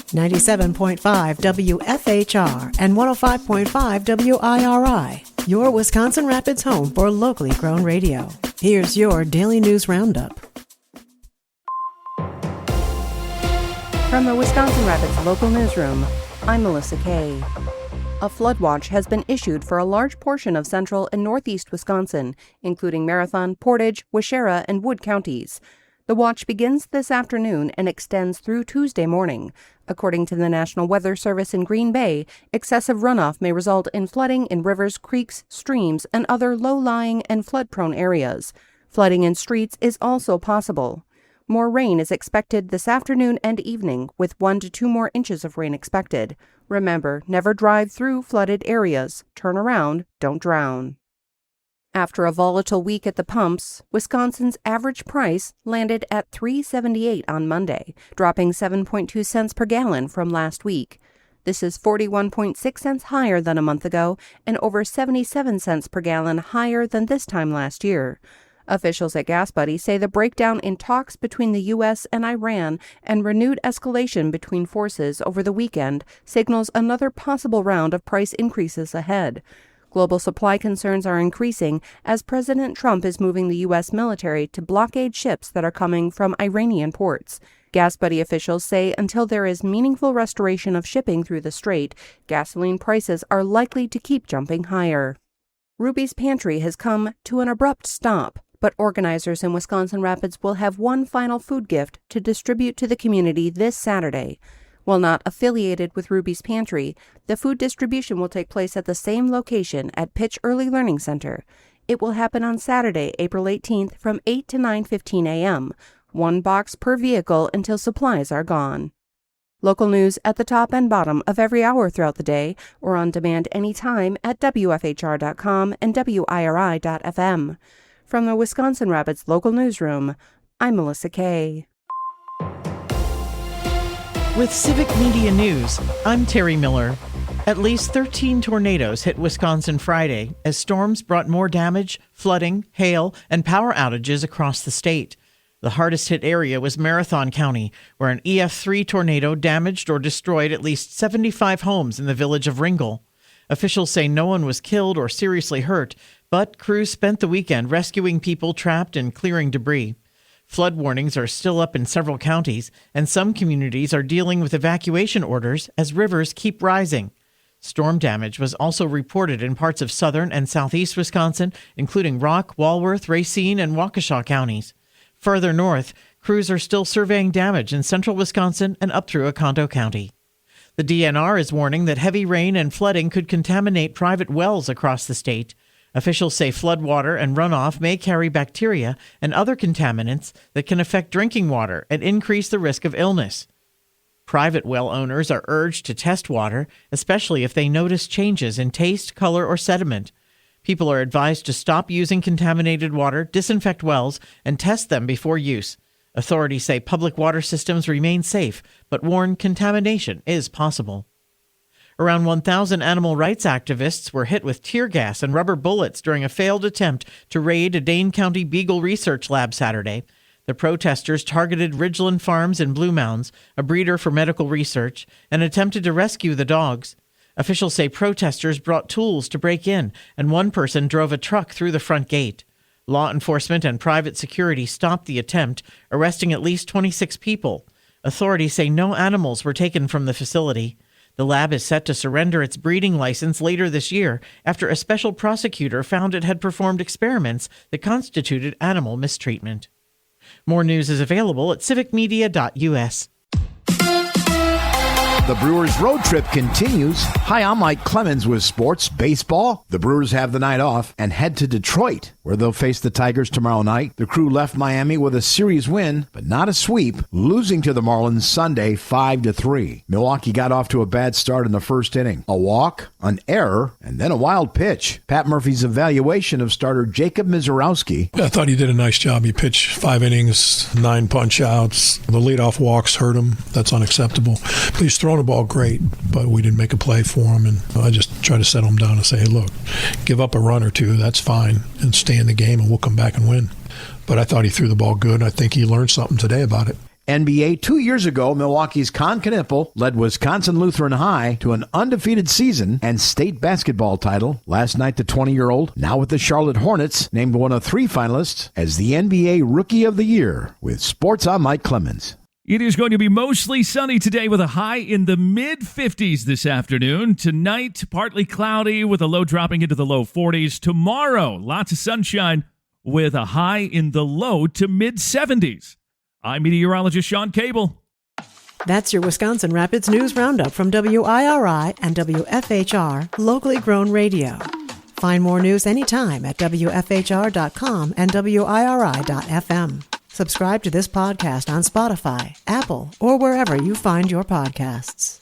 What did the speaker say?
97.5 WFHR and 105.5 WIRI, your Wisconsin Rapids home for locally grown radio. Here's your Daily News Roundup. From the Wisconsin Rapids local newsroom, I'm Melissa Kay. A flood watch has been issued for a large portion of central and northeast Wisconsin, including Marathon, Portage, Waushara, and Wood counties. The watch begins this afternoon and extends through Tuesday morning. According to the National Weather Service in Green Bay, excessive runoff may result in flooding in rivers, creeks, streams, and other low-lying and flood-prone areas. Flooding in streets is also possible. More rain is expected this afternoon and evening, with 1 to 2 more inches of rain expected. Remember, never drive through flooded areas. Turn around, don't drown. After a volatile week at the pumps, Wisconsin's average price landed at $3.78 on Monday, dropping 7.2 cents per gallon from last week. This is 41.6 cents higher than a month ago and over 77 cents per gallon higher than this time last year. Officials at Gas Buddy say the breakdown in talks between the U.S. and Iran and renewed escalation between forces over the weekend signals another possible round of price increases ahead. Global supply concerns are increasing as President Trump is moving the U.S. military to blockade ships that are coming from Iranian ports. Gas Buddy officials say until there is meaningful restoration of shipping through the strait, gasoline prices are likely to keep jumping higher. Ruby's Pantry has come to an abrupt stop, but organizers in Wisconsin Rapids will have one final food gift to distribute to the community this Saturday. While not affiliated with Ruby's Pantry, the food distribution will take place at the same location at Pitch Early Learning Center. It will happen on Saturday, April 18th from 8 to 9:15 a.m., 1 box per vehicle until supplies are gone. Local news at the top and bottom of every hour throughout the day or on demand anytime at WFHR.com and WIRI.FM. From the Wisconsin Rapids local newsroom, I'm Melissa Kay. With Civic Media News, I'm Terry Miller. At least 13 tornadoes hit Wisconsin Friday as storms brought more damage, flooding, hail, and power outages across the state. The hardest hit area was Marathon County, where an EF3 tornado damaged or destroyed at least 75 homes in the village of Ringel. Officials say no one was killed or seriously hurt, but crews spent the weekend rescuing people trapped and clearing debris. Flood warnings are still up in several counties, and some communities are dealing with evacuation orders as rivers keep rising. Storm damage was also reported in parts of southern and southeast Wisconsin, including Rock, Walworth, Racine, and Waukesha counties. Further north, crews are still surveying damage in central Wisconsin and up through Oconto County. The DNR is warning that heavy rain and flooding could contaminate private wells across the state. Officials say floodwater and runoff may carry bacteria and other contaminants that can affect drinking water and increase the risk of illness. Private well owners are urged to test water, especially if they notice changes in taste, color, or sediment. People are advised to stop using contaminated water, disinfect wells, and test them before use. Authorities say public water systems remain safe, but warn contamination is possible. Around 1,000 animal rights activists were hit with tear gas and rubber bullets during a failed attempt to raid a Dane County Beagle research lab Saturday. The protesters targeted Ridgeland Farms in Blue Mounds, a breeder for medical research, and attempted to rescue the dogs. Officials say protesters brought tools to break in, and one person drove a truck through the front gate. Law enforcement and private security stopped the attempt, arresting at least 26 people. Authorities say no animals were taken from the facility. The lab is set to surrender its breeding license later this year after a special prosecutor found it had performed experiments that constituted animal mistreatment. More news is available at civicmedia.us. The Brewers road trip continues. Hi, I'm Mike Clemens with Sports Baseball. The Brewers have the night off and head to Detroit, where they'll face the Tigers tomorrow night. The crew left Miami with a series win, but not a sweep, losing to the Marlins Sunday 5-3. Milwaukee got off to a bad start in the first inning. A walk, an error, and then a wild pitch. Pat Murphy's evaluation of starter Jacob Mizorowski. I thought he did a nice job. He pitched 5 innings, 9 punch-outs. The leadoff walks hurt him. That's unacceptable. But he's thrown the ball great, but we didn't make a play for him, and I just try to settle him down and say, hey, look, give up a run or two, that's fine, and stay in the game, and we'll come back and win. But I thought he threw the ball good. I think he learned something today about it. NBA, 2 years ago, Milwaukee's Con Knippel led Wisconsin Lutheran High to an undefeated season and state basketball title. Last night, the 20-year-old, now with the Charlotte Hornets, named one of 3 finalists as the NBA Rookie of the Year. With sports, I'm Mike Clemens. It is going to be mostly sunny today with a high in the mid-50s this afternoon. Tonight, partly cloudy with a low dropping into the low 40s. Tomorrow, lots of sunshine with a high in the low to mid-70s. I'm meteorologist Sean Cable. That's your Wisconsin Rapids News Roundup from WIRI and WFHR, locally grown radio. Find more news anytime at WFHR.com and WIRI.FM. Subscribe to this podcast on Spotify, Apple, or wherever you find your podcasts.